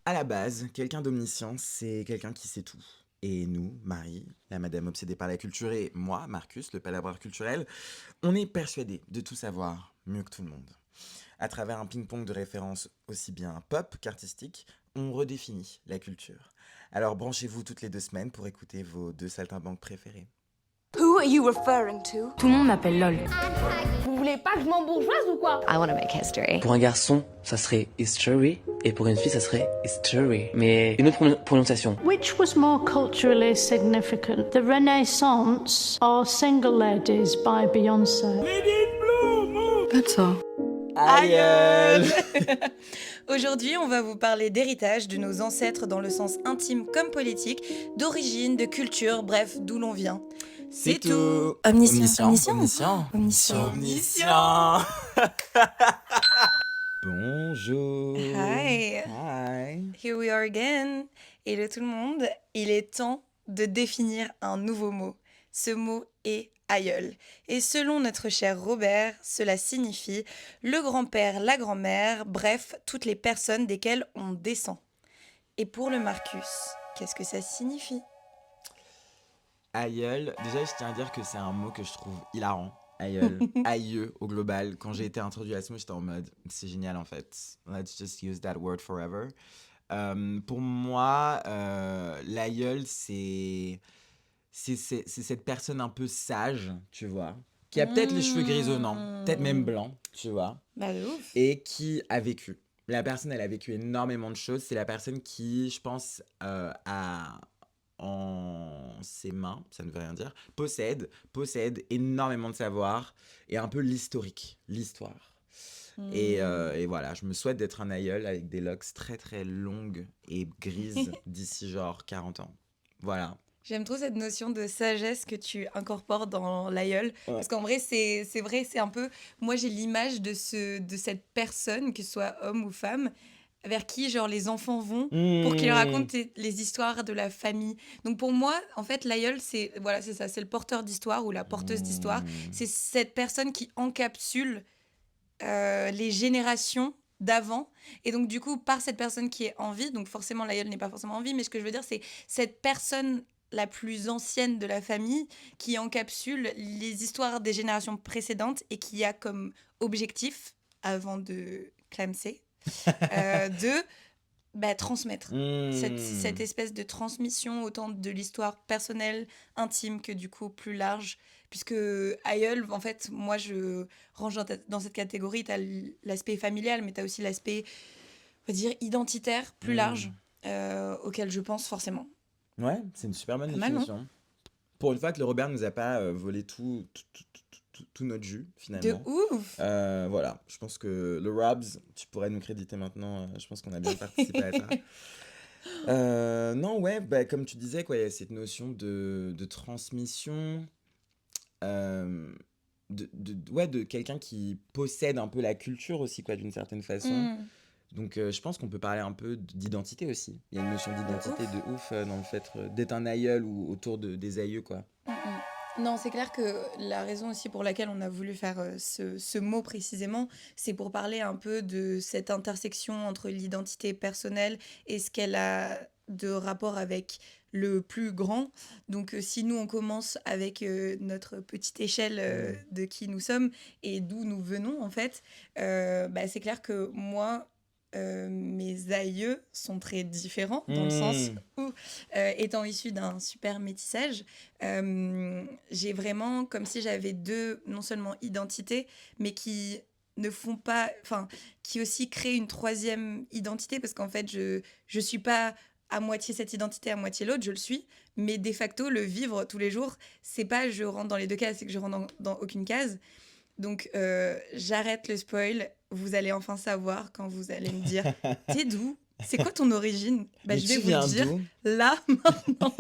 À la base, quelqu'un d'omniscient, c'est quelqu'un qui sait tout. Et nous, Marie, la madame obsédée par la culture, et moi, Marcus, le palabreur culturel, on est persuadés de tout savoir mieux que tout le monde. À travers un ping-pong de références aussi bien pop qu'artistique, on redéfinit la culture. Alors branchez-vous toutes les 2 semaines pour écouter vos deux saltimbanques préférés. Who are you referring to? Tout le monde m'appelle LOL. Vous voulez pas que je m'embourgeoise ou quoi? I want to make history. Pour un garçon, ça serait history, et pour une fille, ça serait history. Mais une autre prononciation. Which was more culturally significant, the Renaissance or Single Ladies by Beyoncé? That's all. Aïe. Aujourd'hui, on va vous parler d'héritage, de nos ancêtres dans le sens intime comme politique, d'origine, de culture, bref, d'où l'on vient. C'est tout. Omniscient. Bonjour. Hi. Hi. Here we are again. Hello tout le monde. Il est temps de définir un nouveau mot. Ce mot est aïeul. Et selon notre cher Robert, cela signifie le grand-père, la grand-mère, bref, toutes les personnes desquelles on descend. Et pour le Marcus, qu'est-ce que ça signifie ? Aïeul, déjà je tiens à dire que c'est un mot que je trouve hilarant. Aïeul, aïeux au global. Quand j'ai été introduit à ce mot, j'étais en mode c'est génial en fait. Let's just use that word forever. Pour moi, l'aïeul, c'est cette personne un peu sage, tu vois, qui a peut-être les cheveux grisonnants, peut-être même blancs, tu vois, Bah de ouf. et qui a vécu. La personne, elle a vécu énormément de choses. C'est la personne qui, je pense, a en ses mains, ça ne veut rien dire, possède énormément de savoir et un peu l'historique, l'histoire. Et voilà, je me souhaite d'être un aïeul avec des locks très très longues et grises d'ici genre 40 ans. Voilà. J'aime trop cette notion de sagesse que tu incorpores dans l'aïeul. Ouais. Parce qu'en vrai, c'est vrai, c'est un peu... Moi, j'ai l'image de cette personne, que ce soit homme ou femme, vers qui, genre, les enfants vont pour qu'il leur raconte les histoires de la famille. Donc, pour moi, en fait, l'aïeul, c'est ça, c'est le porteur d'histoire ou la porteuse d'histoire. C'est cette personne qui encapsule les générations d'avant. Et donc, du coup, par cette personne qui est en vie, donc forcément, l'aïeul n'est pas forcément en vie, mais ce que je veux dire, c'est cette personne la plus ancienne de la famille qui encapsule les histoires des générations précédentes et qui a comme objectif, avant de clamser, de transmettre cette espèce de transmission autant de l'histoire personnelle, intime que du coup plus large. Puisque aïeul, en fait, moi je range dans cette catégorie, tu as l'aspect familial, mais tu as aussi l'aspect, on va dire, identitaire, plus large, auquel je pense forcément. Ouais, c'est une super bonne Pas mal, non ? définition. Pour une fois que le Robert nous a pas volé tout notre jus, De finalement. ouf. Voilà, je pense que le Robs, tu pourrais nous créditer maintenant. Je pense qu'on a bien participé à ça. Non, ouais, comme tu disais, quoi, il y a cette notion de transmission, de quelqu'un qui possède un peu la culture aussi, quoi, d'une certaine façon. Donc, je pense qu'on peut parler un peu d'identité aussi. Il y a une notion d'identité de ouf dans le fait d'être un aïeul ou autour des aïeux, quoi. Non, c'est clair que la raison aussi pour laquelle on a voulu faire ce mot précisément, c'est pour parler un peu de cette intersection entre l'identité personnelle et ce qu'elle a de rapport avec le plus grand. Donc, si nous, on commence avec notre petite échelle de qui nous sommes et d'où nous venons, en fait, c'est clair que moi... mes aïeux sont très différents dans le sens où, étant issus d'un super métissage, j'ai vraiment comme si j'avais deux, non seulement identités, mais qui ne font pas, enfin, qui aussi créent une troisième identité, parce qu'en fait, je suis pas à moitié cette identité, à moitié l'autre, je le suis, mais de facto, le vivre tous les jours, c'est pas je rentre dans les deux cases, c'est que je rentre dans aucune case. Donc, j'arrête le spoil. Vous allez enfin savoir quand vous allez me dire « T'es d'où ? C'est quoi ton origine ?» Mais Je vais tu vous viens le dire d'où ? là, maintenant.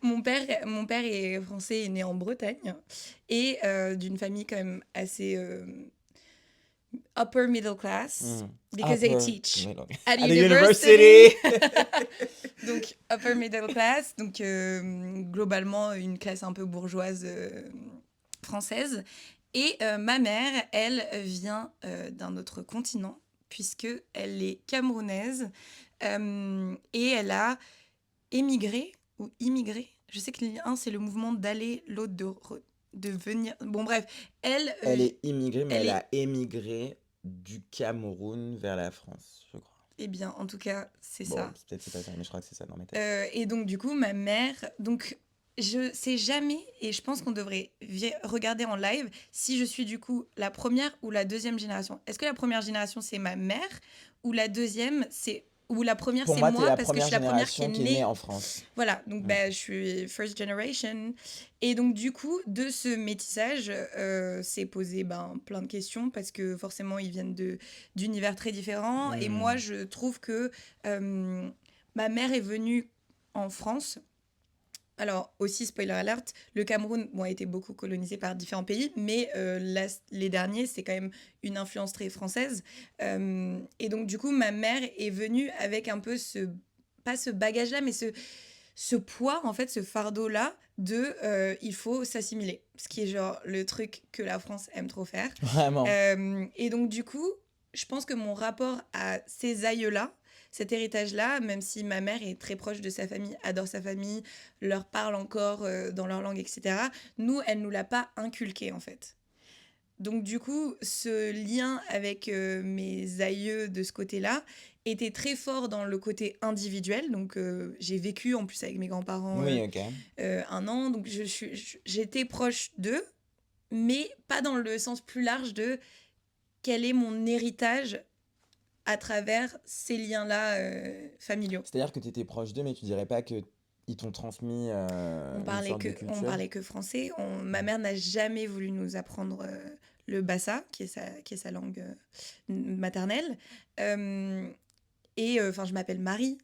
Mon père est français, est né en Bretagne et d'une famille quand même assez upper middle class because they teach at university. Donc, upper middle class, donc globalement une classe un peu bourgeoise française. Et ma mère, elle, vient d'un autre continent, puisqu'elle est camerounaise et elle a émigré ou immigré. Je sais que l'un, c'est le mouvement d'aller, l'autre de venir. Bon, bref, elle... Elle est immigrée, mais elle elle est- a émigré du Cameroun vers la France, je crois. Eh bien, en tout cas, c'est Bon, ça. peut-être c'est pas ça, mais je crois que c'est ça dans ma tête. Et donc, du coup, ma mère... Donc, je sais jamais, et je pense qu'on devrait regarder en live, si je suis du coup la première ou la deuxième génération. Est-ce que la première génération, c'est ma mère, ou la deuxième, c'est... Ou la première, Pour c'est moi, t'es moi, la parce que je première suis la première qui génération est qui est née née... en France. Voilà, donc je suis first generation. Et donc du coup, de ce métissage, c'est posé plein de questions parce que forcément, ils viennent d'univers très différents. Et moi, je trouve que ma mère est venue en France. Alors aussi, spoiler alert, le Cameroun a été beaucoup colonisé par différents pays, mais les derniers, c'est quand même une influence très française. Et donc du coup, ma mère est venue avec un peu pas ce bagage-là, mais ce poids, en fait, ce fardeau-là de il faut s'assimiler. Ce qui est genre le truc que la France aime trop faire. Vraiment. Et donc du coup, je pense que mon rapport à ces aïeux-là, cet héritage-là, même si ma mère est très proche de sa famille, adore sa famille, leur parle encore dans leur langue, etc., nous, elle nous l'a pas inculqué, en fait. Donc du coup, ce lien avec mes aïeux de ce côté-là était très fort dans le côté individuel. Donc j'ai vécu en plus avec mes grands-parents Oui, ok. 1 an, donc j'étais proche d'eux, mais pas dans le sens plus large de quel est mon héritage à travers ces liens-là familiaux. C'est-à-dire que tu étais proche d'eux, mais tu dirais pas que ils t'ont transmis On une parlait sorte de on culture. parlait que français. Ma mère n'a jamais voulu nous apprendre le bassa, qui est sa langue maternelle. Enfin, je m'appelle Marie.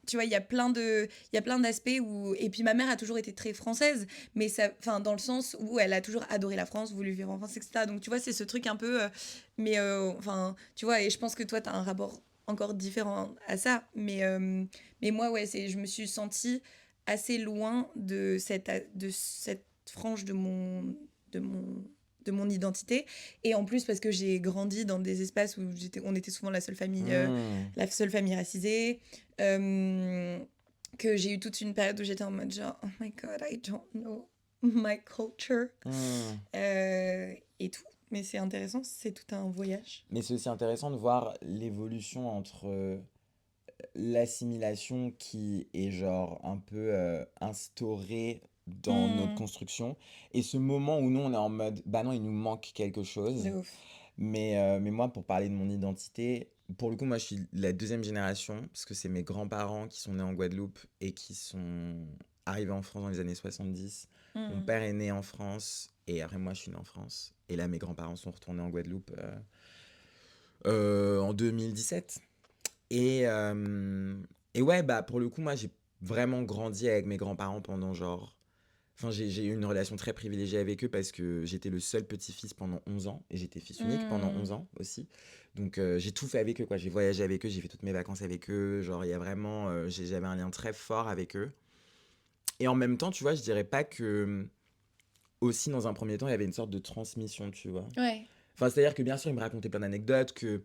Tu vois, il y a plein d'aspects où... Et puis ma mère a toujours été très française, mais dans le sens où elle a toujours adoré la France, voulu vivre en France, etc. Donc tu vois, c'est ce truc un peu... tu vois, et je pense que toi, tu as un rapport encore différent à ça. Mais moi, ouais, je me suis sentie assez loin de cette frange de mon identité. Et en plus, parce que j'ai grandi dans des espaces où on était souvent la seule famille racisée. Que j'ai eu toute une période où j'étais en mode genre, oh my god, I don't know my culture. Et tout. Mais c'est intéressant, c'est tout un voyage. Mais c'est aussi intéressant de voir l'évolution entre l'assimilation qui est genre un peu instaurée dans notre construction et ce moment où nous on est en mode bah non, il nous manque quelque chose. C'est ouf. Mais moi, pour parler de mon identité, pour le coup, moi je suis la deuxième génération parce que c'est mes grands-parents qui sont nés en Guadeloupe et qui sont arrivés en France dans les années 70. Mon père est né en France et après moi je suis né en France. Et là mes grands-parents sont retournés en Guadeloupe en 2017. Et ouais, bah pour le coup, moi j'ai vraiment grandi avec mes grands-parents pendant genre... Enfin, j'ai eu une relation très privilégiée avec eux parce que j'étais le seul petit-fils pendant 11 ans et j'étais fils unique pendant 11 ans aussi. Donc j'ai tout fait avec eux, quoi. J'ai voyagé avec eux, j'ai fait toutes mes vacances avec eux. Genre, il y a vraiment... j'avais un lien très fort avec eux. Et en même temps, tu vois, je dirais pas que... Aussi, dans un premier temps, il y avait une sorte de transmission, tu vois. Ouais. Enfin, c'est-à-dire que bien sûr, ils me racontaient plein d'anecdotes, que...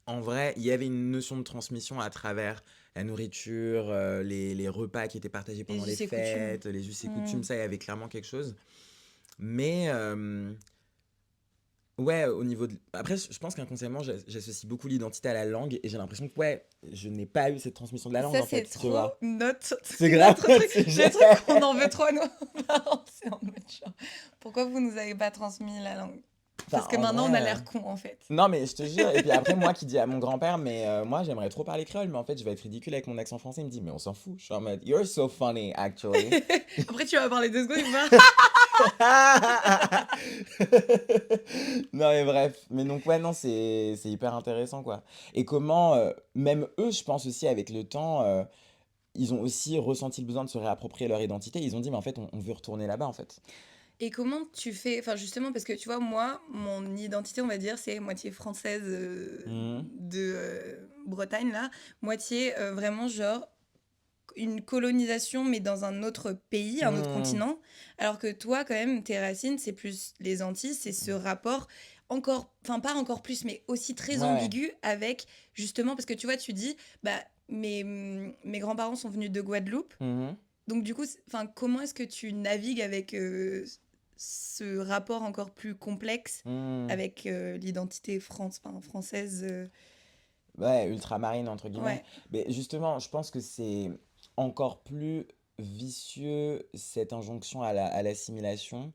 En vrai, il y avait une notion de transmission à travers la nourriture, les repas qui étaient partagés pendant les us et fêtes, les us et coutumes, ça, il y avait clairement quelque chose. Mais, ouais, au niveau de... Après, je pense qu'inconsciemment, j'associe beaucoup l'identité à la langue et j'ai l'impression que, ouais, je n'ai pas eu cette transmission de la langue, Ça, en fait, c'est tu vois. trop notre... C'est grave, notre truc. c'est Le truc qu'on en veut trop à nos parents. C'est en mode genre, pourquoi vous nous avez pas transmis la langue ? Parce Enfin, que en maintenant, on vrai, a l'air con, en fait. Non, mais je te jure. Et puis après, moi qui dis à mon grand-père, mais moi, j'aimerais trop parler créole, mais en fait, je vais être ridicule avec mon accent français. Il me dit, mais on s'en fout. Je suis en mode, you're so funny, actually. Après, tu vas parler 2 secondes, il va... Non, mais bref. Mais donc, ouais, non, c'est hyper intéressant, quoi. Et comment, même eux, je pense aussi, avec le temps, ils ont aussi ressenti le besoin de se réapproprier leur identité. Ils ont dit, mais en fait, on veut retourner là-bas, en fait. Et comment tu fais... Enfin, justement, parce que, tu vois, moi, mon identité, on va dire, c'est moitié française de Bretagne, là. Moitié, vraiment, genre, une colonisation, mais dans un autre pays, un autre continent. Alors que toi, quand même, tes racines, c'est plus les Antilles, c'est ce rapport pas encore plus, mais aussi très Ouais. ambigu avec, justement, parce que tu vois, tu dis, bah, mes grands-parents sont venus de Guadeloupe, Mhm. donc du coup, comment est-ce que tu navigues avec ce rapport encore plus complexe Mhm. avec l'identité française Ouais, ultramarine, entre guillemets. Ouais. Mais justement, je pense que c'est encore plus vicieux cette injonction à l'assimilation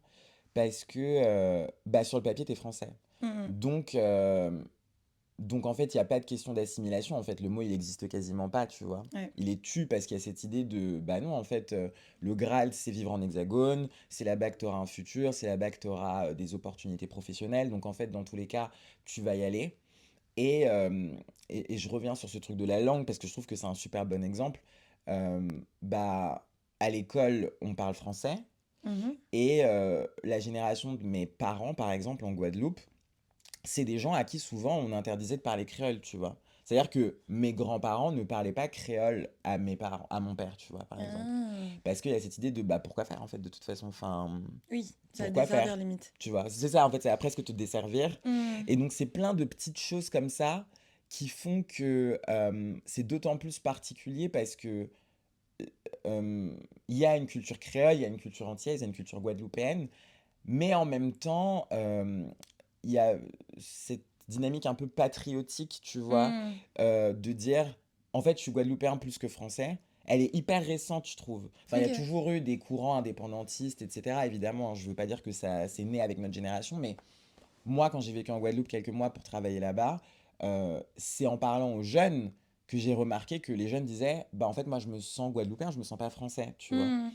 parce que bah, sur le papier, t'es français. Mhm. Donc, en fait, il n'y a pas de question d'assimilation. En fait, le mot, il existe quasiment pas, tu vois. Ouais. Il est tu parce qu'il y a cette idée de, bah non, en fait, le Graal, c'est vivre en hexagone, c'est là-bas que tu auras un futur, c'est là-bas que tu auras des opportunités professionnelles. Donc, en fait, dans tous les cas, tu vas y aller. Et, je reviens sur ce truc de la langue parce que je trouve que c'est un super bon exemple. Bah, à l'école, on parle français. Mhm. Et la génération de mes parents, par exemple, en Guadeloupe, c'est des gens à qui souvent on interdisait de parler créole, tu vois. C'est-à-dire que mes grands-parents ne parlaient pas créole à mes parents, à mon père, tu vois, par exemple. Ah. Parce qu'il y a cette idée de, bah, pourquoi faire, en fait, de toute façon, enfin, Oui, ça va pourquoi desservir faire, limite. tu vois. C'est ça, en fait, c'est presque te desservir. Mhm. Et donc, c'est plein de petites choses comme ça qui font que c'est d'autant plus particulier parce que il y a une culture créole, il y a une culture antillaise, il y a une culture guadeloupéenne, mais en même temps, il y a cette dynamique un peu patriotique, tu vois, Mhm. de dire, en fait, je suis guadeloupéen plus que français. Elle est hyper récente, je trouve. Enfin, il y a Ok. toujours eu des courants indépendantistes, etc. Évidemment, je veux pas dire que ça c'est né avec notre génération, mais moi, quand j'ai vécu en Guadeloupe quelques mois pour travailler là-bas, c'est en parlant aux jeunes que j'ai remarqué que les jeunes disaient, bah en fait, moi, je me sens guadeloupéen, je me sens pas français, tu vois. Mhm.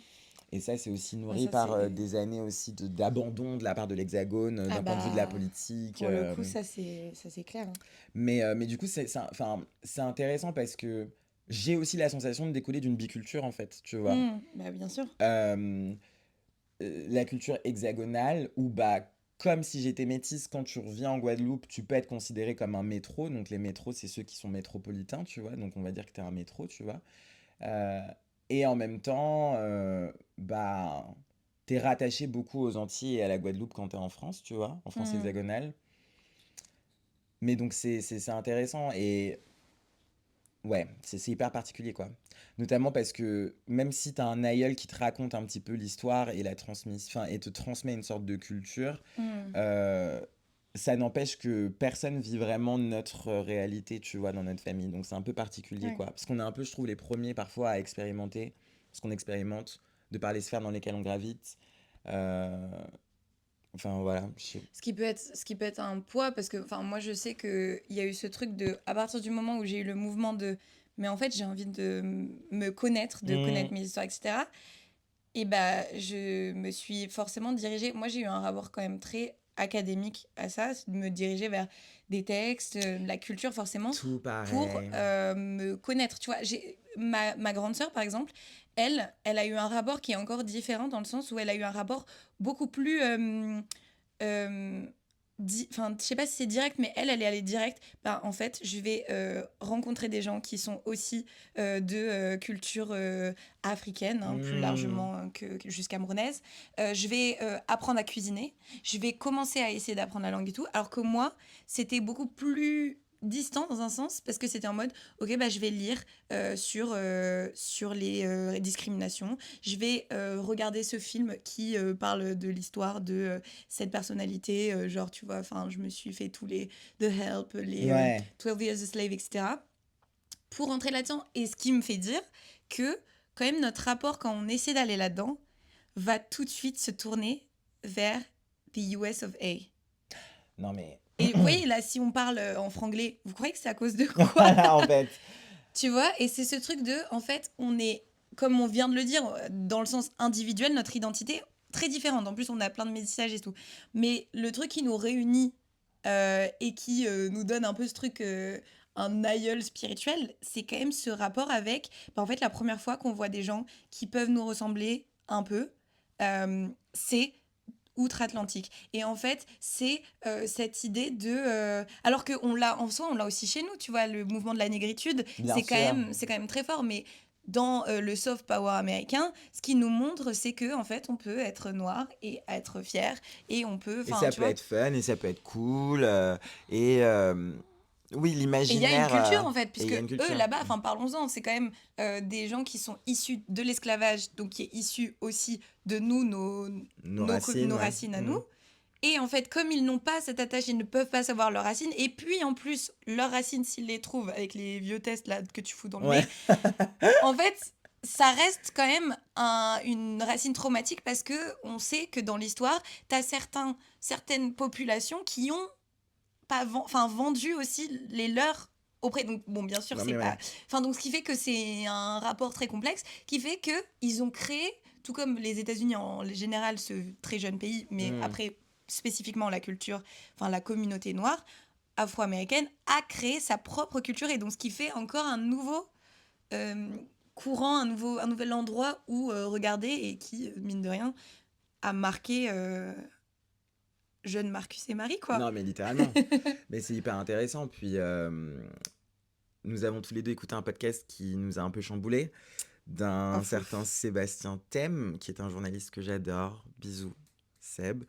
Et ça, c'est aussi Ouais, nourri ça par c'est... des années aussi d'abandon de la part de l'Hexagone, Ah d'un point de vue de la bah, politique. pour le coup, ça c'est clair. Hein. Mais du coup, c'est intéressant parce que j'ai aussi la sensation de décoller d'une biculture, en fait, tu vois. Bah bien sûr. Euh, la culture hexagonale, où, bah, comme si j'étais métisse, quand tu reviens en Guadeloupe, tu peux être considéré comme un métro. Donc, les métros, c'est ceux qui sont métropolitains, tu vois. Donc, on va dire que tu es un métro, tu vois. Euh, et en même temps, bah, t'es rattaché beaucoup aux Antilles et à la Guadeloupe quand t'es en France, tu vois, en France Mhm. hexagonale. Mais donc c'est intéressant et ouais, c'est hyper particulier quoi. Notamment parce que même si t'as un aïeul qui te raconte un petit peu l'histoire et la transmission, enfin, et te transmet une sorte de culture, Mhm. euh, ça n'empêche que personne vit vraiment notre réalité, tu vois, dans notre famille. Donc c'est un peu particulier, Ouais. quoi. Parce qu'on est un peu, je trouve, les premiers parfois à expérimenter ce qu'on expérimente, de par les sphères dans lesquelles on gravite. Euh, Enfin, voilà. Ce qui peut être un poids, parce que moi je sais qu'il y a eu ce truc de, à partir du moment où j'ai eu le mouvement de, mais en fait j'ai envie de me connaître, de connaître Mmh, mes histoires, etc. Et bah je me suis forcément dirigée, moi j'ai eu un rapport quand même très académique à ça, c'est de me diriger vers des textes, de la culture forcément, tout pour pareil. me connaître. Tu vois, ma grande sœur par exemple, elle a eu un rapport qui est encore différent dans le sens où elle a eu un rapport beaucoup plus euh, enfin, je sais pas si c'est direct, mais elle est allée direct. Bah, en fait, je vais rencontrer des gens qui sont aussi de culture africaine, hein, plus Mmh, largement que juste camerounaise. Je vais apprendre à cuisiner. Je vais commencer à essayer d'apprendre la langue et tout. Alors que moi, c'était beaucoup plus distant dans un sens parce que c'était en mode ok bah je vais lire sur les discriminations, je vais regarder ce film qui parle de l'histoire de cette personnalité, genre, tu vois, enfin, je me suis fait tous les The Help, les ouais. 12 Years a Slave, etc. pour rentrer là-dedans. Et ce qui me fait dire que, quand même, notre rapport, quand on essaie d'aller là-dedans, va tout de suite se tourner vers the US of A. Non, mais. Et vous voyez, là, si on parle en franglais, vous croyez que c'est à cause de quoi? Voilà, en fait. Tu vois, et c'est ce truc de, en fait, on est, comme on vient de le dire, dans le sens individuel, notre identité très différente. En plus, on a plein de messages et tout. Mais le truc qui nous réunit et qui nous donne un peu ce truc, un aïeul spirituel, c'est quand même ce rapport avec, bah, en fait, la première fois qu'on voit des gens qui peuvent nous ressembler un peu, c'est outre-Atlantique. Et en fait, c'est cette idée de... alors qu'on l'a, en soi, on l'a aussi chez nous, tu vois, le mouvement de la négritude, Bien sûr. c'est quand même très fort, mais dans le soft power américain, ce qui nous montre, c'est que en fait, on peut être noir et être fier, et on peut... Et ça tu peut vois. être fun, et ça peut être cool. Et oui, Et il y a l'imaginaire. une culture en fait, et il puisque y a une eux culture. là-bas, enfin parlons-en, c'est quand même des gens qui sont issus de l'esclavage, donc qui est issu aussi de nous, Nos racines. nos Ouais. racines à Mhm. nous. Et en fait, comme ils n'ont pas cette attache, ils ne peuvent pas savoir leurs racines. Et puis en plus, leurs racines, s'ils les trouvent avec les vieux tests là que tu fous dans le Ouais. nez, en fait, ça reste quand même une racine traumatique parce que on sait que dans l'histoire, t'as certaines populations qui ont pas vendu aussi les leurs auprès. Donc bon, bien sûr, Non, c'est mais pas. ouais. Enfin donc ce qui fait que c'est un rapport très complexe, qui fait que ils ont créé, tout comme les États-Unis en général, ce très jeune pays, mais Mm. après spécifiquement la culture, enfin la communauté noire afro-américaine a créé sa propre culture, et donc ce qui fait encore un nouveau euh, courant, un nouvel endroit où regarder, et qui, mine de rien, a marqué jeune Marcus et Marie, quoi. Non, mais littéralement. Mais c'est hyper intéressant. Puis, nous avons tous les deux écouté un podcast qui nous a un peu chamboulé, d'un Un fou. certain Sébastien Thème, qui est un journaliste que j'adore. Bisous, Seb.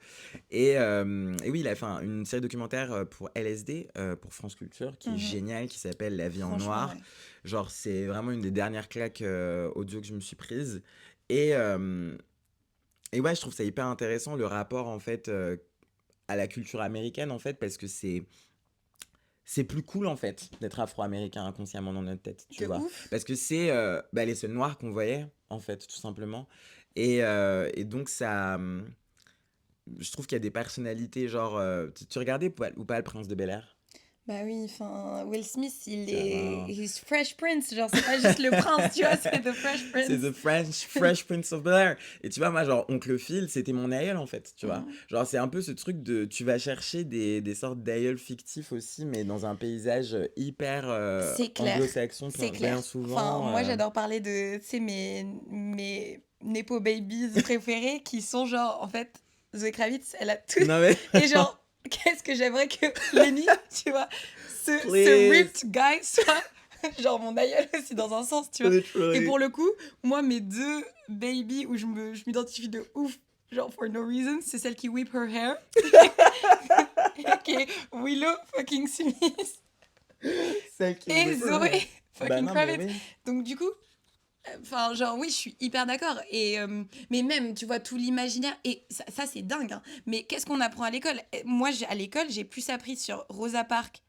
Et oui, il a fait une série documentaire pour LSD, pour France Culture, qui est Mhm. géniale, qui s'appelle La vie en Franchement, noir. ouais. Genre, c'est vraiment une des dernières claques audio que je me suis prise. Et, et ouais, je trouve ça hyper intéressant, le rapport, en fait, à la culture américaine, en fait, parce que c'est plus cool, en fait, d'être afro-américain inconsciemment dans notre tête, tu De vois. ouf. Parce que c'est les seuls noirs qu'on voyait, en fait, tout simplement. Et donc, ça... je trouve qu'il y a des personnalités, genre... tu regardais ou pas Le Prince de Bel-Air? Bah oui, enfin, Will Smith, il Tu vois, est... non. He's Fresh Prince, genre, c'est pas juste le prince, tu vois, c'est The Fresh Prince. C'est The Fresh Prince of Bel-Air. Et tu vois, moi, genre, Oncle Phil, c'était mon aïeul, en fait, tu vois. Mhm. Genre, c'est un peu ce truc de... Tu vas chercher des sortes d'aïeuls fictifs aussi, mais dans un paysage hyper C'est clair, anglo-saxon, c'est bien clair. souvent. Enfin, moi, j'adore parler de, tu sais, mes Nepo Babies préférés, qui sont genre, en fait, Zoé Kravitz, elle a tout... Non, mais... Et genre, qu'est-ce que j'aimerais que Lenny, tu vois, ce Please. ripped guy soit genre mon aïeul aussi, dans un sens, tu vois. Et Literally. pour le coup, moi, mes deux babies où je m'identifie de ouf, genre for no reason, c'est celle qui whip her hair, qui est Willow fucking Smith, Celle qui et me- Zoé Bah fucking non, mais Kravitz. oui. Donc du coup, enfin, genre, oui, je suis hyper d'accord. Et, mais même, tu vois, tout l'imaginaire, et ça c'est dingue, hein. Mais qu'est-ce qu'on apprend à l'école? Moi, à l'école, j'ai plus appris sur Rosa Parks,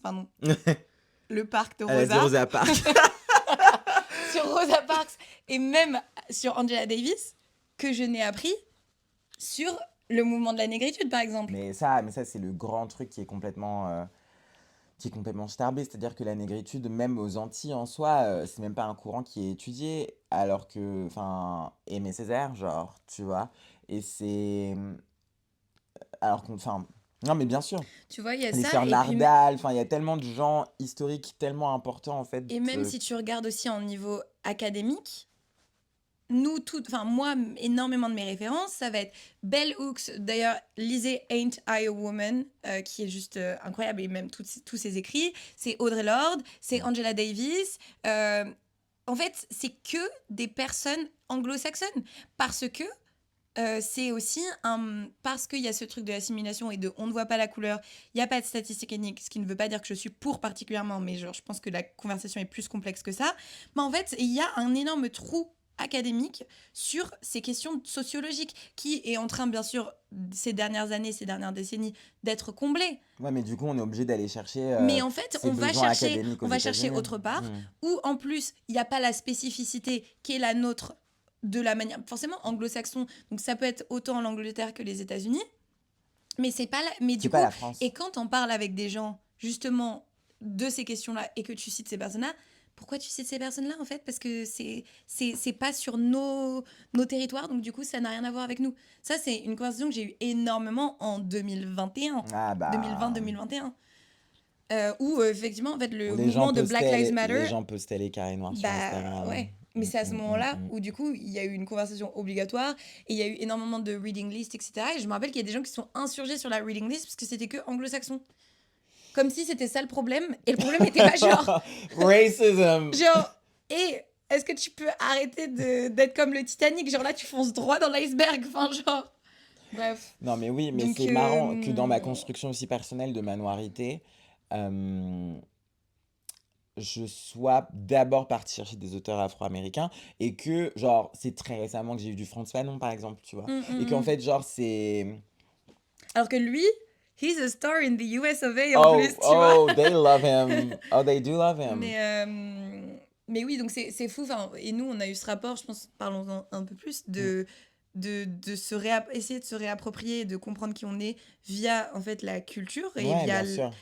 pardon. Le parc de Elle a dit Rosa. Rosa Parks. Sur Rosa Parks, et même sur Angela Davis, que je n'ai appris sur le mouvement de la négritude, par exemple. Mais ça, c'est le grand truc qui est complètement starbé. C'est-à-dire que la négritude, même aux Antilles en soi, c'est même pas un courant qui est étudié. Alors que, enfin, Aimé Césaire, genre, tu vois. Et c'est. Alors qu'on. Enfin. Non, mais bien sûr. Tu vois, il y a Les ça. sœurs Et puis, Nardal, enfin, il y a tellement de gens historiques tellement importants, en fait. et même si tu regardes aussi en niveau académique, nous toutes, enfin moi, énormément de mes références, ça va être Bell Hooks. D'ailleurs, lisez Ain't I a Woman, qui est juste incroyable, et même tous ses écrits. C'est Audre Lorde, c'est Angela Davis. En fait, c'est que des personnes anglo-saxonnes, parce que c'est aussi parce qu'il y a ce truc de l'assimilation et de on ne voit pas la couleur, il n'y a pas de statistiques ethniques, ce qui ne veut pas dire que je suis pour particulièrement, mais genre, je pense que la conversation est plus complexe que ça. Mais en fait, il y a un énorme trou académique sur ces questions sociologiques qui est en train, bien sûr, ces dernières années, ces dernières décennies, d'être comblé. Ouais, mais du coup, on est obligé d'aller chercher. Mais en fait, ces on va besoins chercher académiques aux États-Unis. autre part, Mm. où en plus, il n'y a pas la spécificité qui est la nôtre, de la manière forcément anglo-saxon, donc ça peut être autant l'Angleterre que les États-Unis, mais c'est pas mais C'est du pas coup, la France. et quand on parle avec des gens justement de ces questions-là et que tu cites ces personnes-là, pourquoi tu cites ces personnes-là en fait? Parce que c'est pas sur nos territoires, donc du coup ça n'a rien à voir avec nous. Ça, c'est une conversation que j'ai eue énormément en 2021, Ah bah. 2020-2021, où effectivement en fait le Les mouvement gens de Black postaient Lives Matter, les gens postaient les carrés noirs sur Instagram. bah ouais. Mais c'est à ce moment-là mm. où du coup il y a eu une conversation obligatoire, et il y a eu énormément de reading list, etc. Et je me rappelle qu'il y a des gens qui sont insurgés sur la reading list parce que c'était que anglo-saxon. Comme si c'était ça le problème. Et le problème était pas genre... Racism. Genre, et est-ce que tu peux arrêter d'être comme le Titanic? Genre là, tu fonces droit dans l'iceberg. Enfin, genre... Bref. Non, mais oui, mais Donc, c'est marrant que dans ma construction aussi personnelle de ma noirité, je sois d'abord partie chercher des auteurs afro-américains et que, genre, c'est très récemment que j'ai eu du Frantz Fanon, par exemple, tu vois. Et qu'en fait, genre, c'est... Alors que lui, he's a star in the US of A en plus, tu vois. Oh, they love him. Oh, they do love him. Mais oui, donc c'est fou. Enfin, et nous, on a eu ce rapport, je pense, parlons-en un peu plus, de essayer de se réapproprier et de comprendre qui on est via, en fait, la culture et Ouais, via bien sûr.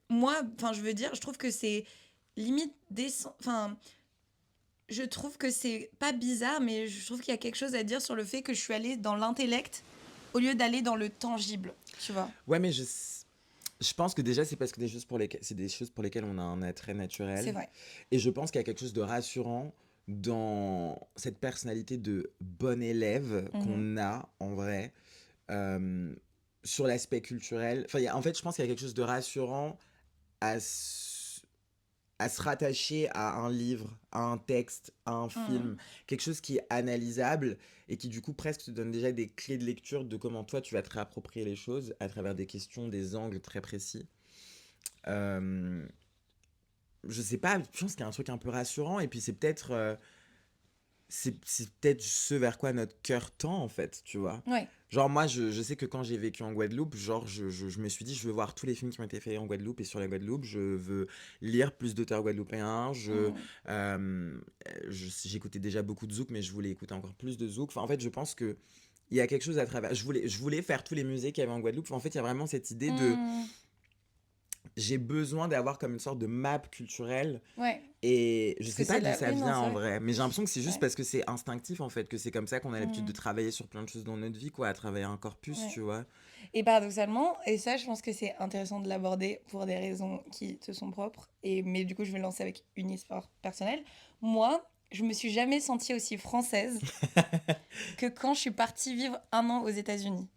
moi, enfin, je veux dire, je trouve que c'est limite enfin, je trouve que c'est pas bizarre, mais je trouve qu'il y a quelque chose à dire sur le fait que je suis allée dans l'intellect au lieu d'aller dans le tangible, tu vois. Ouais, mais je pense que déjà, c'est parce que c'est des choses pour lesquelles on a un attrait naturel. C'est vrai. Et je pense qu'il y a quelque chose de rassurant dans cette personnalité de bon élève qu'on a, en vrai, sur l'aspect culturel. Enfin, en fait, je pense qu'il y a quelque chose de rassurant à se rattacher à un livre, à un texte, à un film, quelque chose qui est analysable et qui du coup presque te donne déjà des clés de lecture de comment toi tu vas te réapproprier les choses à travers des questions, des angles très précis. Je sais pas, je pense qu'il y a un truc un peu rassurant et puis c'est peut-être ce vers quoi notre cœur tend en fait, tu vois. Ouais. Genre moi je sais que quand j'ai vécu en Guadeloupe, genre je me suis dit je veux voir tous les films qui ont été faits en Guadeloupe et sur la Guadeloupe, je veux lire plus d'auteurs guadeloupéens, j'écoutais déjà beaucoup de zouk mais je voulais écouter encore plus de zouk. Enfin en fait je pense que il y a quelque chose à travers, je voulais faire tous les musées qu'il y avait en Guadeloupe. Enfin, en fait il y a vraiment cette idée de j'ai besoin d'avoir comme une sorte de map culturelle. Ouais. Et je sais que pas c'est d'où ça oui, non, vient c'est en vrai. vrai, mais j'ai l'impression que c'est juste Ouais. parce que c'est instinctif en fait, que c'est comme ça qu'on a l'habitude de travailler sur plein de choses dans notre vie, quoi, à travailler un corpus, Ouais. tu vois. Et paradoxalement, et ça, je pense que c'est intéressant de l'aborder pour des raisons qui te sont propres, mais du coup, je vais lancer avec une histoire personnelle. Moi, je me suis jamais sentie aussi française que quand je suis partie vivre 1 an aux États-Unis.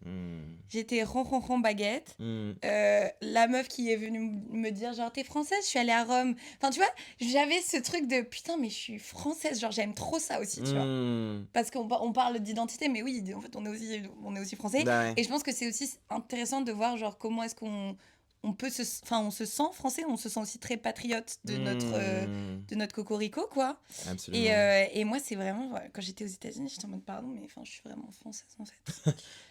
J'étais ronronron baguette. La meuf qui est venue me dire genre t'es française, je suis allée à Rome. Enfin tu vois, j'avais ce truc de putain mais je suis française, genre j'aime trop ça aussi, tu vois. Parce qu'on parle d'identité, mais oui, en fait on est aussi français. Bah ouais. Et je pense que c'est aussi intéressant de voir genre comment est-ce qu'on on se sent français, on se sent aussi très patriote de notre cocorico, quoi. Absolument. Et moi, c'est vraiment, quand j'étais aux États-Unis, j'étais en mode pardon, mais enfin, je suis vraiment française en fait.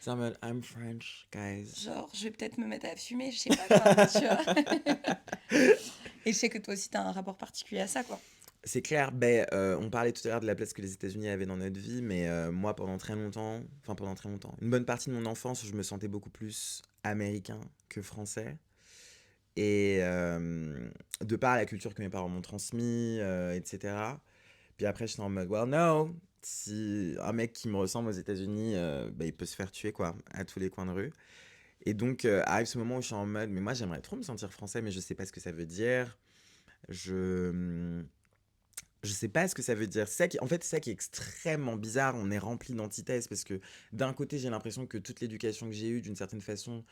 C'est en mode I'm French, guys. Genre, je vais peut-être me mettre à fumer, je sais pas quoi, tu vois. Et je sais que toi aussi, t'as un rapport particulier à ça, quoi. C'est clair, on parlait tout à l'heure de la place que les États-Unis avaient dans notre vie, mais moi pendant très longtemps, une bonne partie de mon enfance, je me sentais beaucoup plus américain que français. Et de par la culture que mes parents m'ont transmis, etc. Puis après, j'étais en mode, well, no, si un mec qui me ressemble aux États-Unis, il peut se faire tuer, quoi, à tous les coins de rue. Et donc, arrive ce moment où je suis en mode, mais moi, j'aimerais trop me sentir français, mais je sais pas ce que ça veut dire. Je sais pas ce que ça veut dire. En fait, c'est ça qui est extrêmement bizarre. On est rempli d'antithèses parce que d'un côté, j'ai l'impression que toute l'éducation que j'ai eue, d'une certaine façon,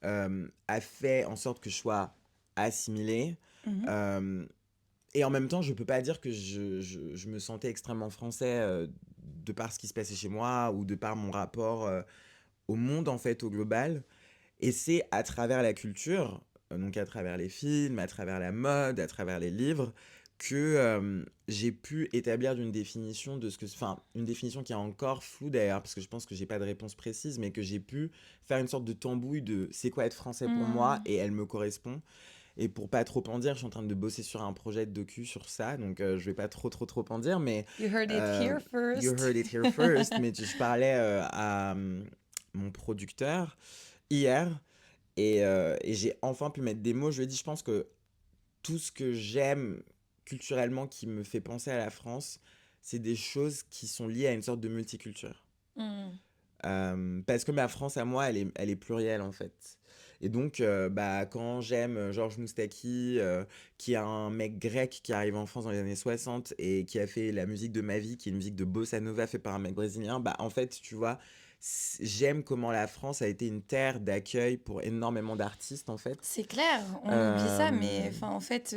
a fait en sorte que je sois assimilé. Et en même temps, je peux pas dire que je me sentais extrêmement français de par ce qui se passait chez moi ou de par mon rapport au monde, en fait, au global. Et c'est à travers la culture, donc à travers les films, à travers la mode, à travers les livres, que j'ai pu établir une définition une définition qui est encore floue d'ailleurs, parce que je pense que j'ai pas de réponse précise, mais que j'ai pu faire une sorte de tambouille de c'est quoi être français pour moi, et elle me correspond. Et pour pas trop en dire, je suis en train de bosser sur un projet de docu sur ça, donc je vais pas trop en dire, mais... You heard it here first. You heard it here first, mais je parlais à mon producteur hier, et j'ai enfin pu mettre des mots. Je lui ai dit, je pense que tout ce que j'aime culturellement qui me fait penser à la France, c'est des choses qui sont liées à une sorte de multiculture. Parce que ma France à moi, elle est plurielle en fait. Et donc, quand j'aime Georges Moustaki, qui est un mec grec qui arrive en France dans les années 60 et qui a fait la musique de ma vie, qui est une musique de bossa nova faite par un mec brésilien, en fait, tu vois, j'aime comment la France a été une terre d'accueil pour énormément d'artistes, en fait. C'est clair, on oublie ça, mais Euh, en fait,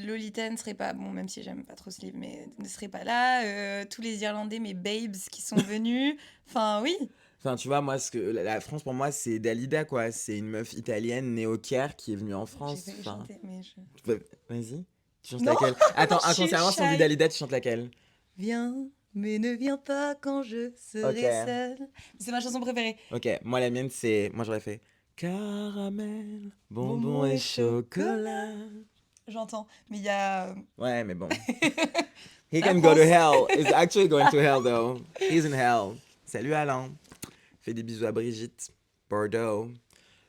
Lolita ne serait pas, bon, même si j'aime pas trop ce livre, mais ne serait pas là. Tous les Irlandais, mes babes qui sont venus. Enfin, oui. Enfin, tu vois, moi, la France, pour moi, c'est Dalida, quoi. C'est une meuf italienne née au Caire qui est venue en J'ai France. failli Enfin, chanter, mais vas-y, tu chantes Non, laquelle? Attends, je suis inconsciemment, si on dit shy. Dalida, tu chantes laquelle? Viens, mais ne viens pas quand je serai Ok. seule. C'est ma chanson préférée. Ok, moi, la mienne, c'est. Moi, j'aurais fait caramel, bonbon Bonbons et et chocolat. J'entends, mais il y a... Ouais, mais bon. He La can go to France. hell. He's actually going to hell, though. He's in hell. Salut, Alain. Fais des bisous à Brigitte. Bordeaux.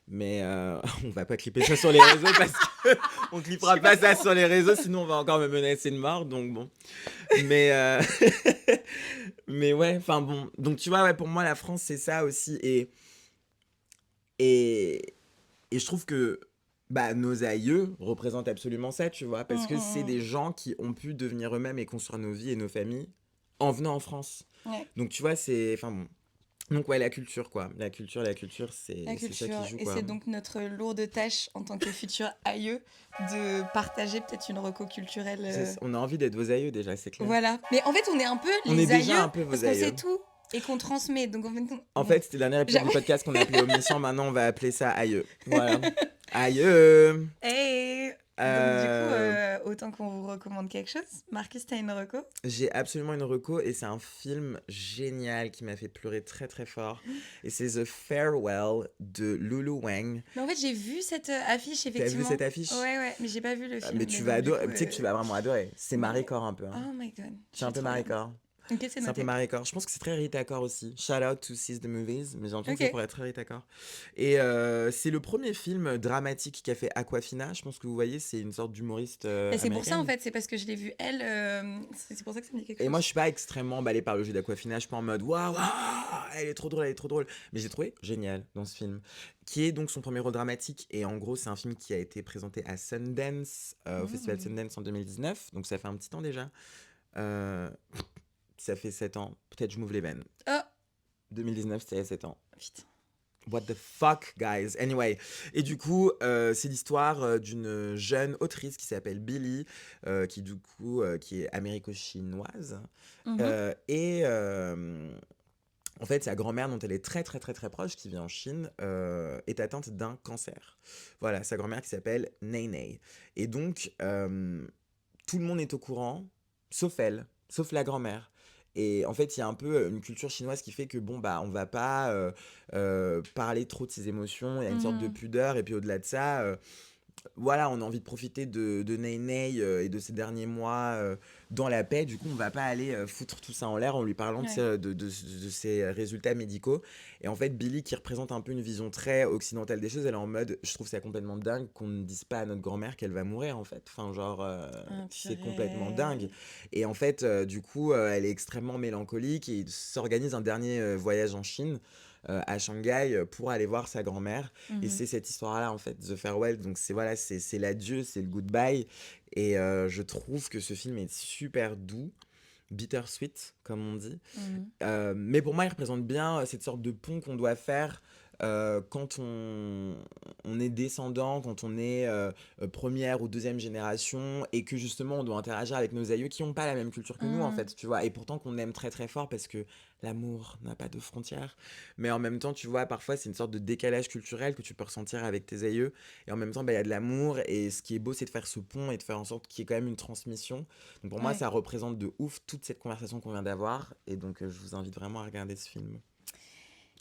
Mais on va pas clipper ça sur les réseaux parce que on clippera pas ça sur les réseaux, sinon on va encore me menacer de mort, donc bon. Mais mais ouais, enfin bon. Donc tu vois, ouais, pour moi la France c'est ça aussi et et je trouve que bah nos aïeux représentent absolument ça, tu vois, parce que c'est des gens qui ont pu devenir eux-mêmes et construire nos vies et nos familles en venant en France. Ouais. Donc tu vois, c'est enfin bon. Donc ouais, la culture quoi. La culture, La c'est ça culture. qui joue Et quoi. c'est donc notre lourde tâche en tant que futurs aïeux de partager peut-être une reco culturelle. On a envie d'être vos aïeux déjà, c'est clair. Voilà. Mais en fait, on est un peu On les est déjà aïeux un peu vos parce qu'on aïeux. sait tout et qu'on transmet. Donc en fait, En fait, c'était le dernier épisode du J'avoue. podcast qu'on a appelé Omission, maintenant on va appeler ça aïeux. Voilà. Aïeux. hey. Donc du coup, autant qu'on vous recommande quelque chose. Marcus, t'as une reco? J'ai absolument une reco et c'est un film génial qui m'a fait pleurer très très fort. Et c'est The Farewell de Lulu Wang. Mais en fait, j'ai vu cette affiche T'as vu effectivement. cette affiche? Ouais, mais j'ai pas vu le film. Mais tu donc, vas du adorer, coup, tu sais que tu vas vraiment adorer. C'est Marie-Corps un peu. Hein. Oh my god. C'est un peu trop bien. Marie-Corps. Ok, c'est C'est un noté. peu Marie-Corps. Je pense que c'est très Rita Corps aussi. Shout out to Seize the Movies. Mais j'ai l'impression que Ok. ça pourrait être très Rita Corps. Et c'est le premier film dramatique qu'a fait Aquafina. Je pense que vous voyez, c'est une sorte d'humoriste Et c'est pour ça en américaine. fait, c'est parce que je l'ai vue elle. C'est pour ça que ça me dit quelque Et chose. moi, je suis pas extrêmement emballé par le jeu d'Aquafina. Je suis pas en mode waouh, elle est trop drôle, elle est trop drôle. Mais j'ai trouvé génial dans ce film, qui est donc son premier rôle dramatique. Et en gros, c'est un film qui a été présenté à Sundance, au Festival Sundance en 2019. Donc ça fait un petit temps déjà. Ça fait 7 ans. Peut-être je m'ouvre les veines. Oh 2019, c'était il y a 7 ans. putain. What the fuck, guys? Anyway. Et du coup, c'est l'histoire d'une jeune autrice qui s'appelle Billy, qui est américo-chinoise. En fait, sa grand-mère, dont elle est très, très, très, très proche, qui vit en Chine, est atteinte d'un cancer. Voilà, sa grand-mère qui s'appelle Nene. Et donc, tout le monde est au courant, sauf elle, sauf la grand-mère. Et en fait, il y a un peu une culture chinoise qui fait que, bon, bah, on va pas parler trop de ses émotions. Il y a une sorte de pudeur. Et puis, au-delà de ça, voilà, on a envie de profiter de Ney et de ces derniers mois dans la paix. Du coup, on va pas aller foutre tout ça en l'air en lui parlant de ses résultats médicaux. Et en fait, Billy, qui représente un peu une vision très occidentale des choses, elle est en mode, je trouve ça complètement dingue qu'on ne dise pas à notre grand-mère qu'elle va mourir, en fait. Enfin, genre, c'est complètement dingue. Et en fait, du coup, elle est extrêmement mélancolique et il s'organise un dernier voyage en Chine. À Shanghai pour aller voir sa grand-mère et c'est cette histoire-là en fait, The Farewell, donc c'est voilà, c'est l'adieu, c'est le goodbye et je trouve que ce film est super doux, bittersweet comme on dit, mais pour moi il représente bien cette sorte de pont qu'on doit faire quand on est descendant, quand on est première ou deuxième génération et que justement on doit interagir avec nos aïeux qui n'ont pas la même culture que nous en fait, tu vois, et pourtant qu'on aime très très fort parce que l'amour n'a pas de frontières, mais en même temps tu vois parfois c'est une sorte de décalage culturel que tu peux ressentir avec tes aïeux et en même temps il y a de l'amour et ce qui est beau c'est de faire ce pont et de faire en sorte qu'il y ait quand même une transmission, donc pour moi ça représente de ouf toute cette conversation qu'on vient d'avoir et donc je vous invite vraiment à regarder ce film.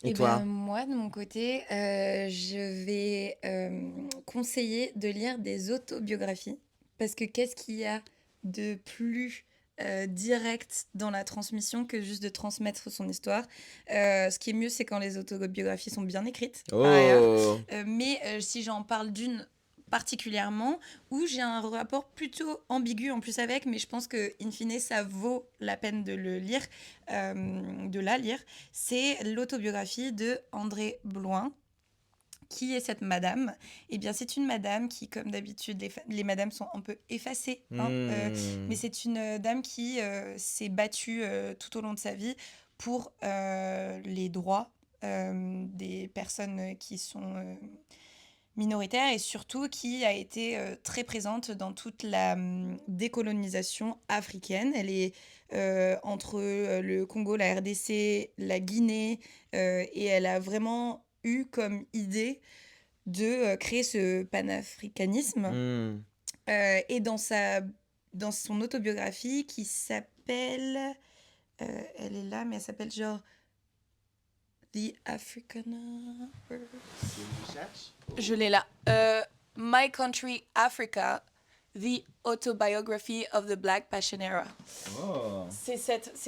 Et toi? Moi, de mon côté, je vais conseiller de lire des autobiographies. Parce que qu'est-ce qu'il y a de plus direct dans la transmission que juste de transmettre son histoire. Ce qui est mieux, c'est quand les autobiographies sont bien écrites. Par ailleurs. Mais si j'en parle d'une particulièrement, où j'ai un rapport plutôt ambigu en plus avec, mais je pense que in fine ça vaut la peine de le lire, de la lire, c'est l'autobiographie de André Bloin. Qui est cette madame? Eh bien, c'est une madame qui, comme d'habitude, les madames sont un peu effacées, hein, mais c'est une dame qui s'est battue tout au long de sa vie pour les droits des personnes qui sont minoritaires et surtout qui a été très présente dans toute la décolonisation africaine. Elle est entre le Congo, la RDC, la Guinée et elle a vraiment eu comme idée de créer ce panafricanisme. Et dans son autobiographie qui s'appelle... elle est là, mais elle s'appelle genre The Africana. Je l'ai là. My Country Africa, The Autobiography of the Black Passion Era. Oh. C'est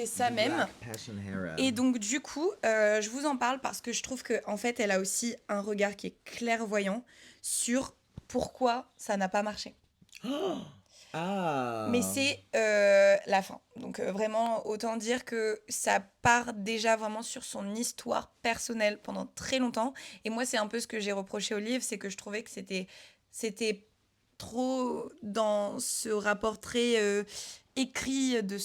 ça même. Et donc du coup, je vous en parle parce que je trouve que en fait, elle a aussi un regard qui est clairvoyant sur pourquoi ça n'a pas marché. Oh. Ah. Mais c'est la fin. Donc vraiment, autant dire que ça part déjà vraiment sur son histoire personnelle pendant très longtemps. Et moi, c'est un peu ce que j'ai reproché au livre, c'est que je trouvais que c'était trop dans ce rapport très écrit de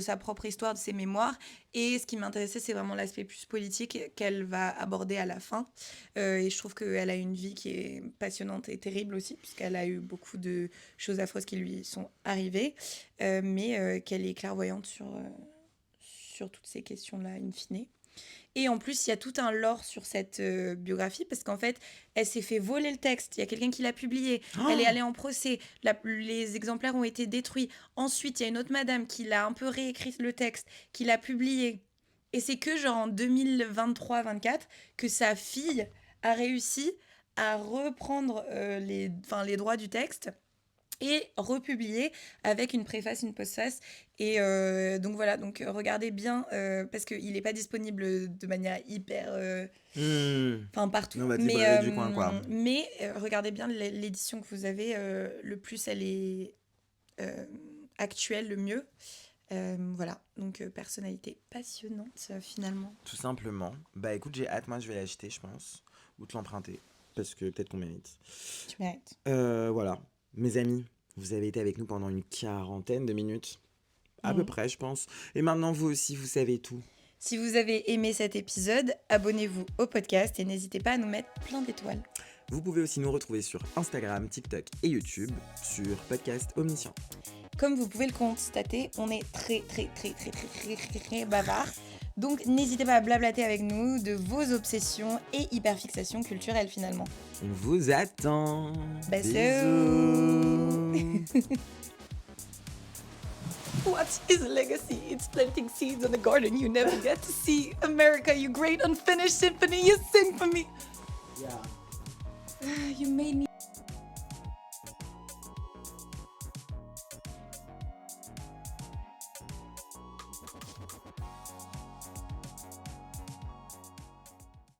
sa propre histoire, de ses mémoires. Et ce qui m'intéressait, c'est vraiment l'aspect plus politique qu'elle va aborder à la fin. Et je trouve qu'elle a une vie qui est passionnante et terrible aussi, puisqu'elle a eu beaucoup de choses affreuses qui lui sont arrivées, mais qu'elle est clairvoyante sur toutes ces questions-là, in fine. Et en plus, il y a tout un lore sur cette biographie, parce qu'en fait, elle s'est fait voler le texte. Il y a quelqu'un qui l'a publié. Oh. Elle est allée en procès. Les exemplaires ont été détruits. Ensuite, il y a une autre madame qui l'a un peu réécrit le texte, qui l'a publié. Et c'est que genre en 2023-24 que sa fille a réussi à reprendre les droits du texte et republier avec une préface, une postface. Et donc voilà, donc regardez bien, parce qu'il n'est pas disponible de manière hyper... partout. Non, bah, mais du coin, quoi. Mais regardez bien l'édition que vous avez, le plus elle est actuelle, le mieux. Voilà, donc personnalité passionnante finalement. Tout simplement. Bah écoute, j'ai hâte, moi je vais l'acheter, je pense, ou te l'emprunter, parce que peut-être qu'on mérite. Tu mérites. Voilà. Mes amis, vous avez été avec nous pendant une 40aine de minutes, à peu près, je pense. Et maintenant, vous aussi, vous savez tout. Si vous avez aimé cet épisode, abonnez-vous au podcast et n'hésitez pas à nous mettre plein d'étoiles. Vous pouvez aussi nous retrouver sur Instagram, TikTok et YouTube, sur Podcast Omniscient. Comme vous pouvez le constater, on est très bavard. Donc n'hésitez pas à blablater avec nous de vos obsessions et hyperfixations culturelles finalement. On vous attend. Bisous. What is a legacy? It's planting seeds in the garden you never get to see. America, you great unfinished symphony, you sing for me. Yeah. You made me